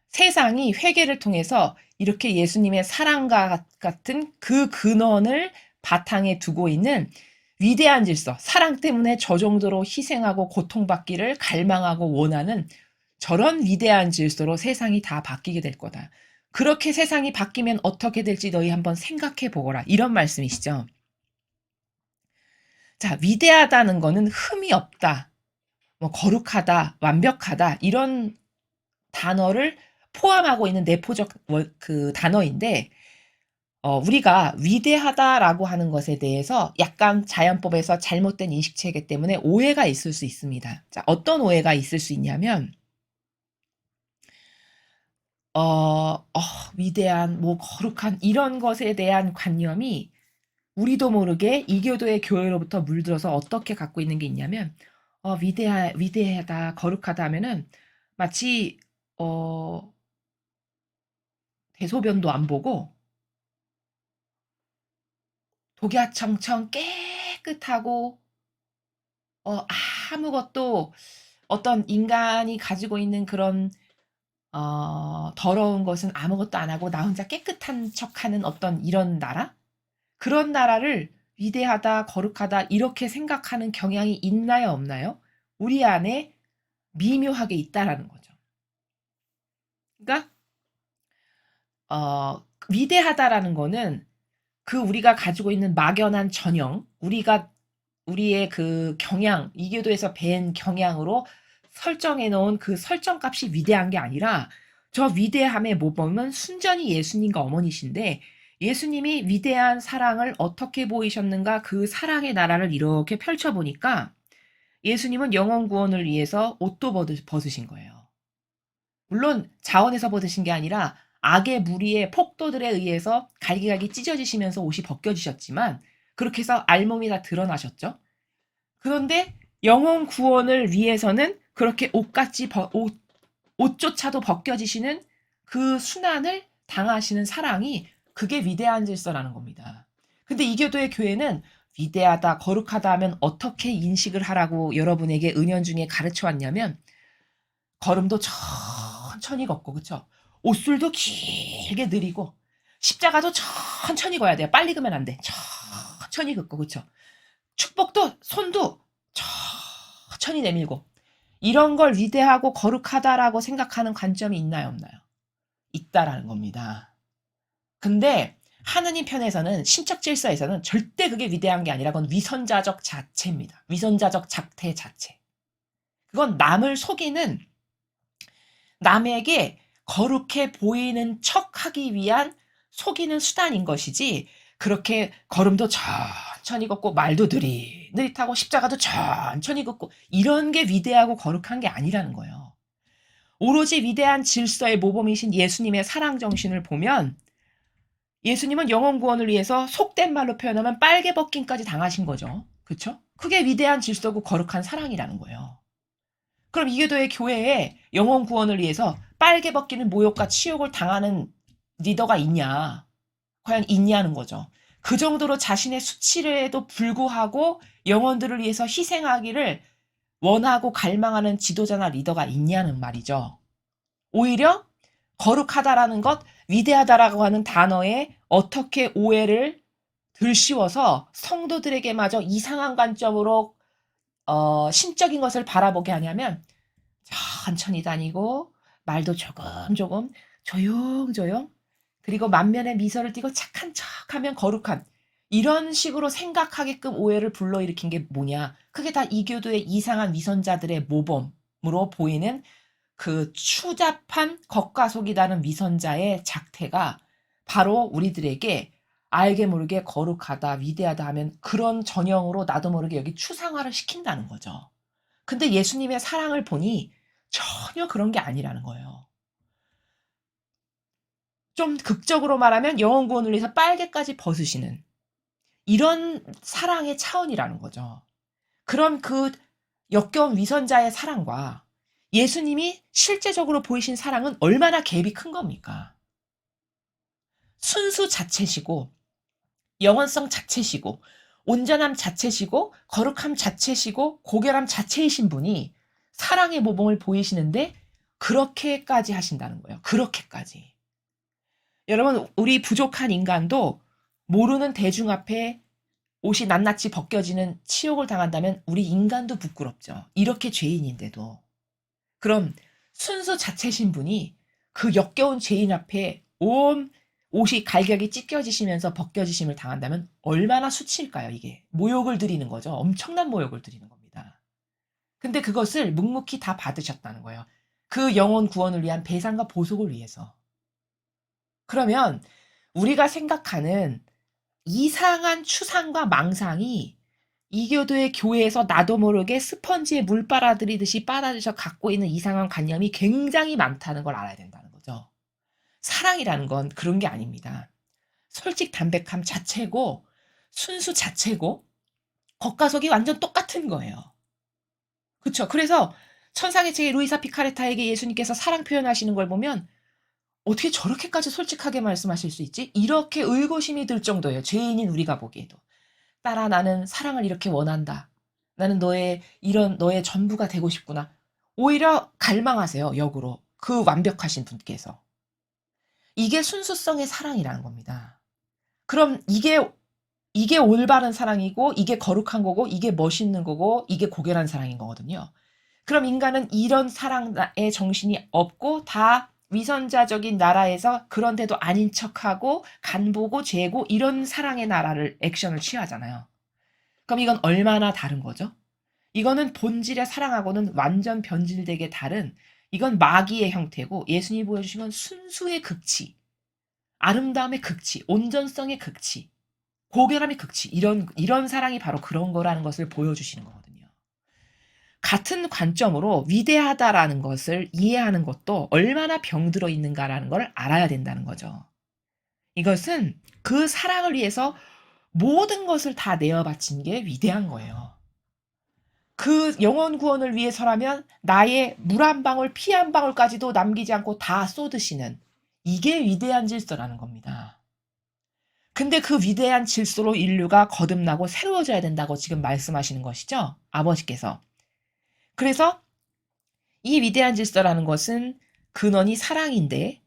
세상이 회개를 통해서 이렇게 예수님의 사랑과 같은 그 근원을 바탕에 두고 있는 위대한 질서, 사랑 때문에 저 정도로 희생하고 고통받기를 갈망하고 원하는 저런 위대한 질서로 세상이 다 바뀌게 될 거다. 그렇게 세상이 바뀌면 어떻게 될지 너희 한번 생각해 보거라. 이런 말씀이시죠. 자, 위대하다는 거는 흠이 없다, 뭐 거룩하다, 완벽하다 이런 단어를 포함하고 있는 내포적 그 단어인데 우리가 위대하다라고 하는 것에 대해서 약간 자연법에서 잘못된 인식체계 때문에 오해가 있을 수 있습니다. 자, 어떤 오해가 있을 수 있냐면 위대한, 뭐 거룩한 이런 것에 대한 관념이 우리도 모르게 이교도의 교회로부터 물들어서 어떻게 갖고 있는 게 있냐면 위대하다, 거룩하다 하면은 마치 대소변도 안 보고 독야청청 깨끗하고 아무것도 어떤 인간이 가지고 있는 그런 더러운 것은 아무것도 안 하고 나 혼자 깨끗한 척하는 어떤 이런 나라? 그런 나라를 위대하다, 거룩하다 이렇게 생각하는 경향이 있나요, 없나요? 우리 안에 미묘하게 있다라는 거죠. 그러니까 위대하다라는 거는 그 우리가 가지고 있는 막연한 전형, 우리의 그 경향, 이교도에서 뵌 경향으로 설정해 놓은 그 설정값이 위대한 게 아니라 저 위대함의 모범은 순전히 예수님과 어머니신데 예수님이 위대한 사랑을 어떻게 보이셨는가 그 사랑의 나라를 이렇게 펼쳐보니까 예수님은 영혼 구원을 위해서 옷도 벗으신 거예요. 물론 자원에서 벗으신 게 아니라 악의 무리의 폭도들에 의해서 갈기갈기 찢어지시면서 옷이 벗겨지셨지만 그렇게 해서 알몸이 다 드러나셨죠. 그런데 영혼 구원을 위해서는 그렇게 옷조차도 벗겨지시는 그 순환을 당하시는 사랑이 그게 위대한 질서라는 겁니다. 근데 이교도의 교회는 위대하다, 거룩하다 하면 어떻게 인식을 하라고 여러분에게 은연중에 가르쳐 왔냐면 걸음도 천천히 걷고 그쵸? 옷술도 길게 느리고 십자가도 천천히 걷어야 돼요. 빨리 가면 안 돼. 천천히 걷고 그쵸? 축복도 손도 천천히 내밀고 이런 걸 위대하고 거룩하다라고 생각하는 관점이 있나요, 없나요? 있다라는 겁니다. 근데 하느님 편에서는 신적 질서에서는 절대 그게 위대한 게 아니라 그건 위선자적 자체입니다. 위선자적 작태 자체. 그건 남을 속이는 남에게 거룩해 보이는 척하기 위한 속이는 수단인 것이지 그렇게 걸음도 천천히 걷고 말도 느릿느릿하고 십자가도 천천히 걷고 이런 게 위대하고 거룩한 게 아니라는 거예요. 오로지 위대한 질서의 모범이신 예수님의 사랑 정신을 보면 예수님은 영혼 구원을 위해서 속된 말로 표현하면 빨개 벗김까지 당하신 거죠. 그렇죠? 그게 위대한 질서고 거룩한 사랑이라는 거예요. 그럼 이교도의 교회에 영혼 구원을 위해서 빨개 벗기는 모욕과 치욕을 당하는 리더가 있냐? 과연 있냐는 거죠. 그 정도로 자신의 수치에도 불구하고 영혼들을 위해서 희생하기를 원하고 갈망하는 지도자나 리더가 있냐는 말이죠. 오히려 거룩하다라는 것, 위대하다라고 하는 단어에 어떻게 오해를 들씌워서 성도들에게마저 이상한 관점으로 신적인 것을 바라보게 하냐면 천천히 다니고 말도 조금 조용조용 그리고 만면에 미소를 띠고 착한 척하면 거룩함 이런 식으로 생각하게끔 오해를 불러일으킨 게 뭐냐? 그게 다 이교도의 이상한 위선자들의 모범으로 보이는 그 추잡한 겉과 속이 다른 위선자의 작태가 바로 우리들에게 알게 모르게 거룩하다, 위대하다 하면 그런 전형으로 나도 모르게 여기 추상화를 시킨다는 거죠. 근데 예수님의 사랑을 보니 전혀 그런 게 아니라는 거예요. 좀 극적으로 말하면 영혼 구원을 위해서 빨개까지 벗으시는 이런 사랑의 차원이라는 거죠. 그럼 그 역겨운 위선자의 사랑과 예수님이 실제적으로 보이신 사랑은 얼마나 갭이 큰 겁니까? 순수 자체시고 영원성 자체시고 온전함 자체시고 거룩함 자체시고 고결함 자체이신 분이 사랑의 모범을 보이시는데 그렇게까지 하신다는 거예요. 그렇게까지. 여러분 우리 부족한 인간도 모르는 대중 앞에 옷이 낱낱이 벗겨지는 치욕을 당한다면 우리 인간도 부끄럽죠. 이렇게 죄인인데도. 그럼 순수 자체신 분이 그 역겨운 죄인 앞에 온 옷이 갈격이 찢겨지시면서 벗겨지심을 당한다면 얼마나 수치일까요, 이게? 모욕을 드리는 거죠. 엄청난 모욕을 드리는 겁니다. 근데 그것을 묵묵히 다 받으셨다는 거예요. 그 영혼 구원을 위한 배상과 보속을 위해서. 그러면 우리가 생각하는 이상한 추상과 망상이 이교도의 교회에서 나도 모르게 스펀지에 물 빨아들이듯이 빨아들여서 갖고 있는 이상한 관념이 굉장히 많다는 걸 알아야 된다는 거죠. 사랑이라는 건 그런 게 아닙니다. 솔직 담백함 자체고 순수 자체고 겉과 속이 완전 똑같은 거예요. 그렇죠. 그래서 천상의 제일 루이사 피카레타에게 예수님께서 사랑 표현하시는 걸 보면 어떻게 저렇게까지 솔직하게 말씀하실 수 있지? 이렇게 의구심이 들 정도예요. 죄인인 우리가 보기에도. 딸아, 나는 사랑을 이렇게 원한다. 나는 너의 전부가 되고 싶구나. 오히려 갈망하세요, 역으로. 그 완벽하신 분께서. 이게 순수성의 사랑이라는 겁니다. 그럼 이게 올바른 사랑이고, 이게 거룩한 거고, 이게 멋있는 거고, 이게 고결한 사랑인 거거든요. 그럼 인간은 이런 사랑의 정신이 없고, 다 위선자적인 나라에서 그런데도 아닌 척하고, 간보고, 죄고, 이런 사랑의 나라를, 액션을 취하잖아요. 그럼 이건 얼마나 다른 거죠? 이거는 본질의 사랑하고는 완전 변질되게 다른, 이건 마귀의 형태고, 예수님이 보여주신 건 순수의 극치, 아름다움의 극치, 온전성의 극치, 고결함의 극치, 이런 사랑이 바로 그런 거라는 것을 보여주시는 거거든요. 같은 관점으로 위대하다라는 것을 이해하는 것도 얼마나 병들어 있는가라는 걸 알아야 된다는 거죠. 이것은 그 사랑을 위해서 모든 것을 다 내어 바친 게 위대한 거예요. 그 영혼 구원을 위해서라면 나의 물 한 방울, 피 한 방울까지도 남기지 않고 다 쏟으시는 이게 위대한 질서라는 겁니다. 근데 그 위대한 질서로 인류가 거듭나고 새로워져야 된다고 지금 말씀하시는 것이죠? 아버지께서. 그래서 이 위대한 질서라는 것은 근원이 사랑인데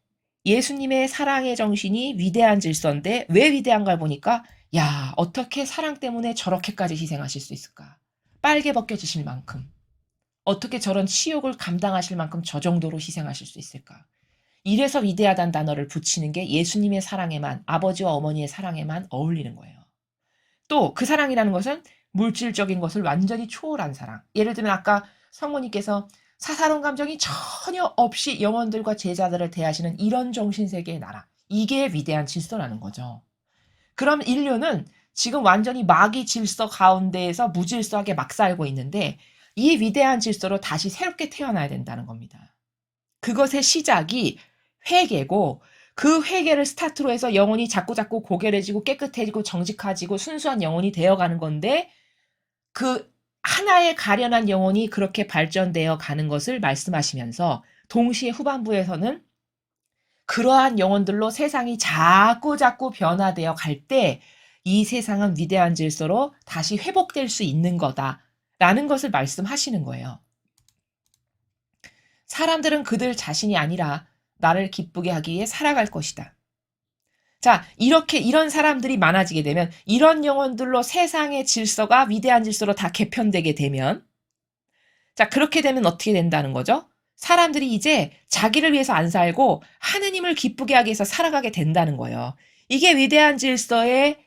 예수님의 사랑의 정신이 위대한 질서인데 왜 위대한가 보니까 야, 어떻게 사랑 때문에 저렇게까지 희생하실 수 있을까? 빨개 벗겨지실 만큼. 어떻게 저런 치욕을 감당하실 만큼 저 정도로 희생하실 수 있을까? 이래서 위대하다는 단어를 붙이는 게 예수님의 사랑에만, 아버지와 어머니의 사랑에만 어울리는 거예요. 또 그 사랑이라는 것은 물질적인 것을 완전히 초월한 사랑. 예를 들면 아까 성모님께서 사사로운 감정이 전혀 없이 영혼들과 제자들을 대하시는 이런 정신세계의 나라. 이게 위대한 질서라는 거죠. 그럼 인류는 지금 완전히 마귀 질서 가운데에서 무질서하게 막 살고 있는데 이 위대한 질서로 다시 새롭게 태어나야 된다는 겁니다. 그것의 시작이 회개고 그 회개를 스타트로 해서 영혼이 자꾸자꾸 고결해지고 깨끗해지고 정직해지고 순수한 영혼이 되어가는 건데 그 하나의 가련한 영혼이 그렇게 발전되어 가는 것을 말씀하시면서 동시에 후반부에서는 그러한 영혼들로 세상이 자꾸자꾸 변화되어 갈 때 이 세상은 위대한 질서로 다시 회복될 수 있는 거다라는 것을 말씀하시는 거예요. 사람들은 그들 자신이 아니라 나를 기쁘게 하기 위해 살아갈 것이다. 자, 이런 사람들이 많아지게 되면, 이런 영혼들로 세상의 질서가 위대한 질서로 다 개편되게 되면, 자, 그렇게 되면 어떻게 된다는 거죠? 사람들이 이제 자기를 위해서 안 살고 하느님을 기쁘게 하기 위해서 살아가게 된다는 거예요. 이게 위대한 질서의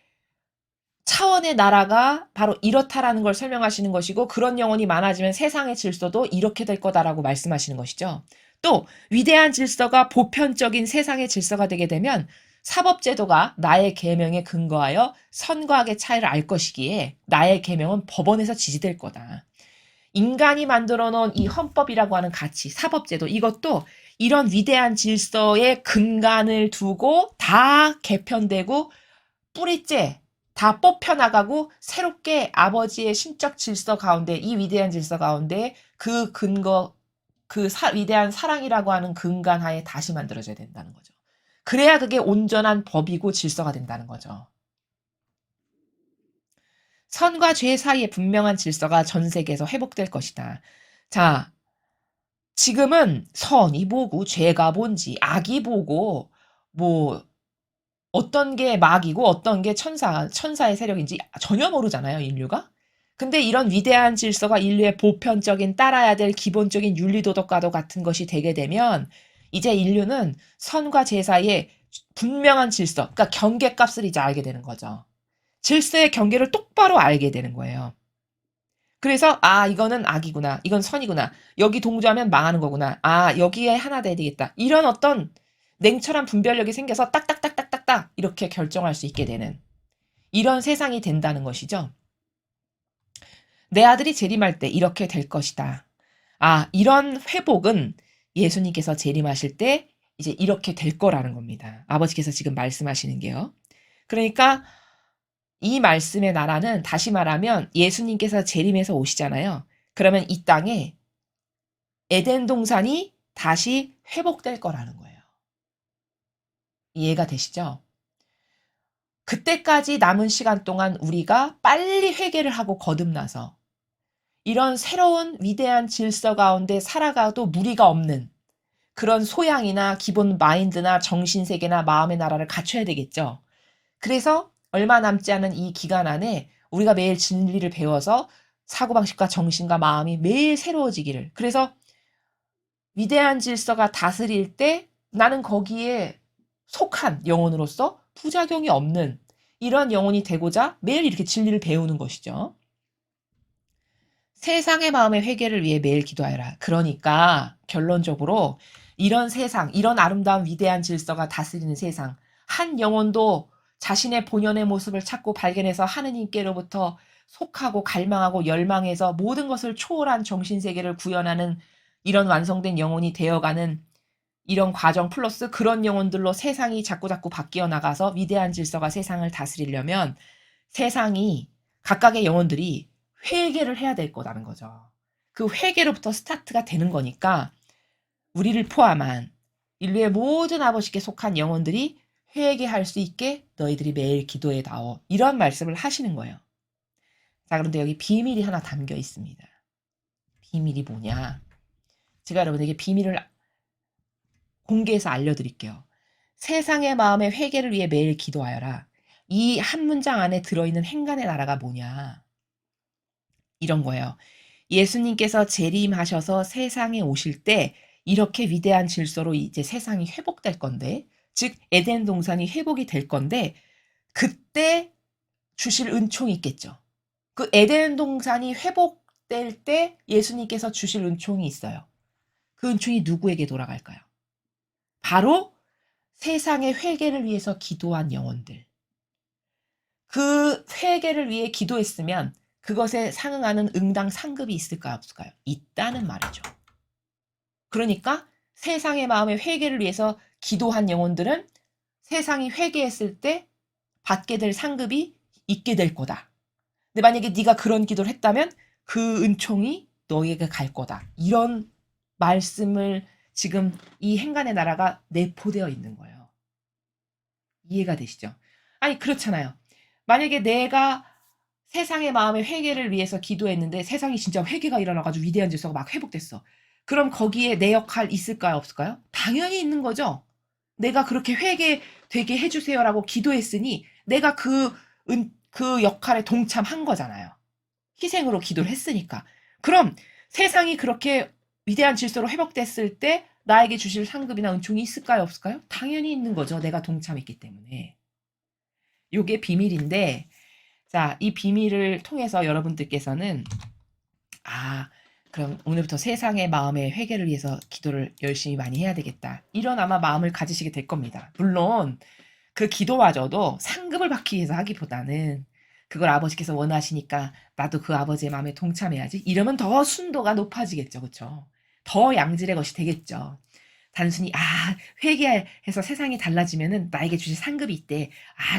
차원의 나라가 바로 이렇다라는 걸 설명하시는 것이고, 그런 영혼이 많아지면 세상의 질서도 이렇게 될 거다라고 말씀하시는 것이죠. 또 위대한 질서가 보편적인 세상의 질서가 되게 되면 사법제도가 나의 계명에 근거하여 선과 악의 차이를 알 것이기에 나의 계명은 법원에서 지지될 거다. 인간이 만들어 놓은 이 헌법이라고 하는 가치, 사법제도, 이것도 이런 위대한 질서의 근간을 두고 다 개편되고 뿌리째 다 뽑혀나가고 새롭게 아버지의 신적 질서 가운데, 이 위대한 질서 가운데 그 근거, 위대한 사랑이라고 하는 근간 하에 다시 만들어져야 된다는 거죠. 그래야 그게 온전한 법이고 질서가 된다는 거죠. 선과 죄 사이에 분명한 질서가 전 세계에서 회복될 것이다. 자, 지금은 선이 뭐고 죄가 뭔지 악이 뭐고 뭐 어떤 게 마귀고 어떤 게 천사의 세력인지 전혀 모르잖아요, 인류가. 근데 이런 위대한 질서가 인류의 보편적인 따라야 될 기본적인 윤리도덕과도 같은 것이 되게 되면 이제 인류는 선과 죄 사이에 분명한 질서, 그러니까 경계값을 이제 알게 되는 거죠. 질서의 경계를 똑바로 알게 되는 거예요. 그래서 이거는 악이구나. 이건 선이구나. 여기 동조하면 망하는 거구나. 여기에 하나 돼야 되겠다. 이런 어떤 냉철한 분별력이 생겨서 딱딱딱딱딱딱 이렇게 결정할 수 있게 되는 이런 세상이 된다는 것이죠. 내 아들이 재림할 때 이렇게 될 것이다. 이런 회복은 예수님께서 재림하실 때 이제 이렇게 될 거라는 겁니다. 아버지께서 지금 말씀하시는 게요. 그러니까 이 말씀의 나라는 다시 말하면 예수님께서 재림해서 오시잖아요. 그러면 이 땅에 에덴 동산이 다시 회복될 거라는 거예요. 이해가 되시죠? 그때까지 남은 시간 동안 우리가 빨리 회개를 하고 거듭나서 이런 새로운 위대한 질서 가운데 살아가도 무리가 없는 그런 소양이나 기본 마인드나 정신세계나 마음의 나라를 갖춰야 되겠죠. 그래서 얼마 남지 않은 이 기간 안에 우리가 매일 진리를 배워서 사고방식과 정신과 마음이 매일 새로워지기를. 그래서 위대한 질서가 다스릴 때 나는 거기에 속한 영혼으로서 부작용이 없는 이런 영혼이 되고자 매일 이렇게 진리를 배우는 것이죠. 세상의 마음의 회개를 위해 매일 기도하여라. 그러니까 결론적으로 이런 세상, 이런 아름다운 위대한 질서가 다스리는 세상, 한 영혼도 자신의 본연의 모습을 찾고 발견해서 하느님께로부터 속하고 갈망하고 열망해서 모든 것을 초월한 정신세계를 구현하는 이런 완성된 영혼이 되어가는 이런 과정 플러스 그런 영혼들로 세상이 자꾸자꾸 바뀌어 나가서 위대한 질서가 세상을 다스리려면 세상이 각각의 영혼들이 회개를 해야 될 거라는 거죠. 그 회개로부터 스타트가 되는 거니까 우리를 포함한 인류의 모든 아버지께 속한 영혼들이 회개할 수 있게 너희들이 매일 기도에 나오. 이런 말씀을 하시는 거예요. 자, 그런데 여기 비밀이 하나 담겨 있습니다. 비밀이 뭐냐? 제가 여러분에게 비밀을 공개해서 알려드릴게요. 세상의 마음의 회개를 위해 매일 기도하여라. 이 한 문장 안에 들어있는 행간의 나라가 뭐냐? 이런 거예요. 예수님께서 재림하셔서 세상에 오실 때 이렇게 위대한 질서로 이제 세상이 회복될 건데, 즉 에덴 동산이 회복이 될 건데 그때 주실 은총이 있겠죠. 그 에덴 동산이 회복될 때 예수님께서 주실 은총이 있어요. 그 은총이 누구에게 돌아갈까요? 바로 세상의 회개를 위해서 기도한 영혼들. 그 회개를 위해 기도했으면 그것에 상응하는 응당 상급이 있을까요? 없을까요? 있다는 말이죠. 그러니까 세상의 마음의 회개를 위해서 기도한 영혼들은 세상이 회개했을 때 받게 될 상급이 있게 될 거다. 근데 만약에 네가 그런 기도를 했다면 그 은총이 너에게 갈 거다. 이런 말씀을 지금 이 행간의 나라가 내포되어 있는 거예요. 이해가 되시죠? 아니 그렇잖아요. 만약에 내가 세상의 마음의 회개를 위해서 기도했는데 세상이 진짜 회개가 일어나가지고 위대한 질서가 막 회복됐어. 그럼 거기에 내 역할 있을까요? 없을까요? 당연히 있는 거죠. 내가 그렇게 회개되게 해주세요라고 기도했으니 내가 그 역할에 동참한 거잖아요. 희생으로 기도를 했으니까. 그럼 세상이 그렇게 위대한 질서로 회복됐을 때 나에게 주실 상급이나 은총이 있을까요? 없을까요? 당연히 있는 거죠. 내가 동참했기 때문에. 요게 비밀인데, 자, 이 비밀을 통해서 여러분들께서는 그럼 오늘부터 세상의 마음의 회개를 위해서 기도를 열심히 많이 해야 되겠다. 이런 아마 마음을 가지시게 될 겁니다. 물론 그 기도마저도 상급을 받기 위해서 하기보다는 그걸 아버지께서 원하시니까 나도 그 아버지의 마음에 동참해야지. 이러면 더 순도가 높아지겠죠. 그쵸? 더 양질의 것이 되겠죠. 단순히 회개해서 세상이 달라지면은 나에게 주실 상급이 있대.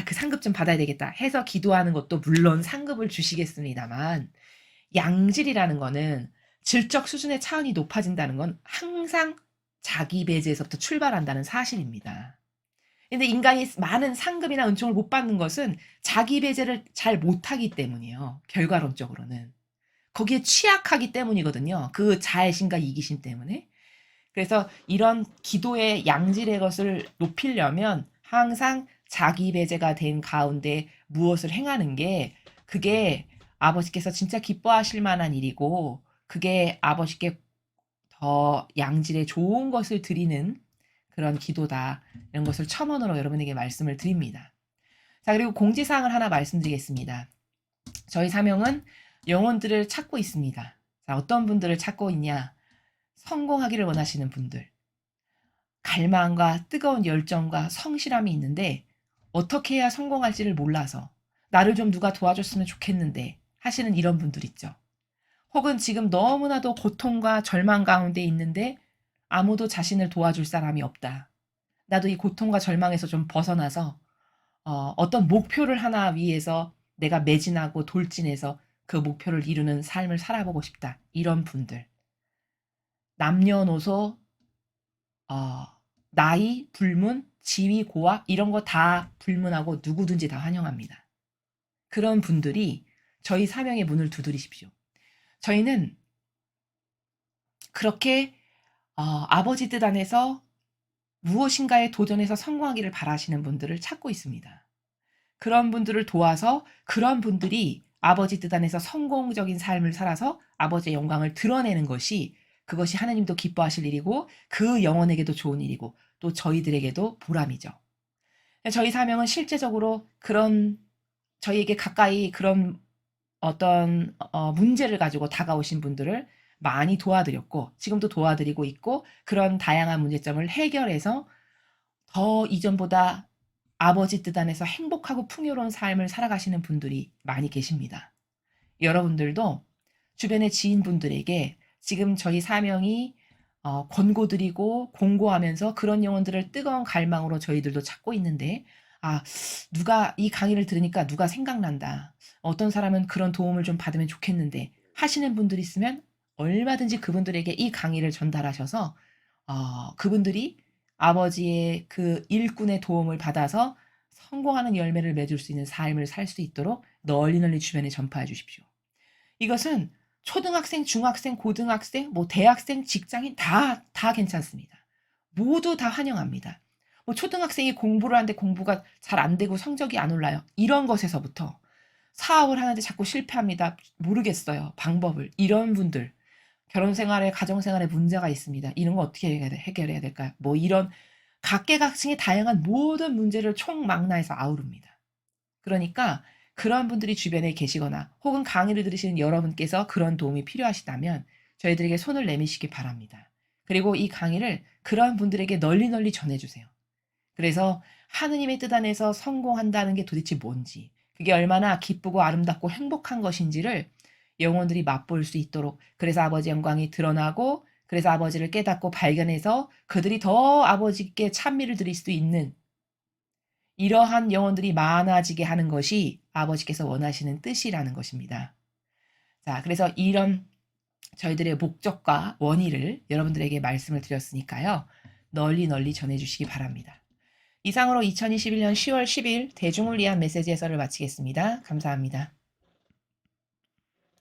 그 상급 좀 받아야 되겠다 해서 기도하는 것도 물론 상급을 주시겠습니다만 양질이라는 거는 질적 수준의 차원이 높아진다는 건 항상 자기 배제에서부터 출발한다는 사실입니다. 근데 인간이 많은 상급이나 은총을 못 받는 것은 자기 배제를 잘 못하기 때문이에요. 결과론적으로는. 거기에 취약하기 때문이거든요. 그 자애심과 이기심 때문에. 그래서 이런 기도의 양질의 것을 높이려면 항상 자기 배제가 된 가운데 무엇을 행하는 게 그게 아버지께서 진짜 기뻐하실 만한 일이고 그게 아버지께 더 양질의 좋은 것을 드리는 그런 기도다. 이런 것을 첨언으로 여러분에게 말씀을 드립니다. 자, 그리고 공지사항을 하나 말씀드리겠습니다. 저희 사명은 영혼들을 찾고 있습니다. 자, 어떤 분들을 찾고 있냐? 성공하기를 원하시는 분들. 갈망과 뜨거운 열정과 성실함이 있는데 어떻게 해야 성공할지를 몰라서 나를 좀 누가 도와줬으면 좋겠는데 하시는 이런 분들 있죠. 혹은 지금 너무나도 고통과 절망 가운데 있는데 아무도 자신을 도와줄 사람이 없다. 나도 이 고통과 절망에서 좀 벗어나서 어떤 목표를 하나 위해서 내가 매진하고 돌진해서 그 목표를 이루는 삶을 살아보고 싶다. 이런 분들. 남녀노소, 나이, 불문, 지위, 고학 이런 거 다 불문하고 누구든지 다 환영합니다. 그런 분들이 저희 사명의 문을 두드리십시오. 저희는 그렇게 아버지 뜻 안에서 무엇인가에 도전해서 성공하기를 바라시는 분들을 찾고 있습니다. 그런 분들을 도와서 그런 분들이 아버지 뜻 안에서 성공적인 삶을 살아서 아버지의 영광을 드러내는 것이 그것이 하나님도 기뻐하실 일이고 그 영혼에게도 좋은 일이고 또 저희들에게도 보람이죠. 저희 사명은 실제적으로 그런 저희에게 가까이 그런 어떤 문제를 가지고 다가오신 분들을 많이 도와드렸고 지금도 도와드리고 있고 그런 다양한 문제점을 해결해서 더 이전보다 아버지 뜻 안에서 행복하고 풍요로운 삶을 살아가시는 분들이 많이 계십니다. 여러분들도 주변의 지인분들에게 지금 저희 사명이 권고드리고 공고하면서 그런 영혼들을 뜨거운 갈망으로 저희들도 찾고 있는데 누가 이 강의를 들으니까 누가 생각난다. 어떤 사람은 그런 도움을 좀 받으면 좋겠는데 하시는 분들이 있으면 얼마든지 그분들에게 이 강의를 전달하셔서 그분들이 아버지의 그 일꾼의 도움을 받아서 성공하는 열매를 맺을 수 있는 삶을 살 수 있도록 널리 널리 주변에 전파해 주십시오. 이것은 초등학생, 중학생, 고등학생, 대학생, 직장인 다 괜찮습니다. 모두 다 환영합니다. 초등학생이 공부를 하는데 공부가 잘 안 되고 성적이 안 올라요. 이런 것에서부터 사업을 하는데 자꾸 실패합니다. 모르겠어요. 방법을. 이런 분들. 결혼 생활에, 가정 생활에 문제가 있습니다. 이런 거 어떻게 해결해야 될까요? 이런 각계각층의 다양한 모든 문제를 총망라해서 아우릅니다. 그러니까 그런 분들이 주변에 계시거나 혹은 강의를 들으시는 여러분께서 그런 도움이 필요하시다면 저희들에게 손을 내미시기 바랍니다. 그리고 이 강의를 그런 분들에게 널리 널리 전해주세요. 그래서 하느님의 뜻 안에서 성공한다는 게 도대체 뭔지, 그게 얼마나 기쁘고 아름답고 행복한 것인지를 영혼들이 맛볼 수 있도록, 그래서 아버지 영광이 드러나고 그래서 아버지를 깨닫고 발견해서 그들이 더 아버지께 찬미를 드릴 수 있는 이러한 영혼들이 많아지게 하는 것이 아버지께서 원하시는 뜻이라는 것입니다. 자, 그래서 이런 저희들의 목적과 원의를 여러분들에게 말씀을 드렸으니까요. 널리 널리 전해주시기 바랍니다. 이상으로 2021년 10월 10일 대중을 위한 메시지 해설을 마치겠습니다. 감사합니다.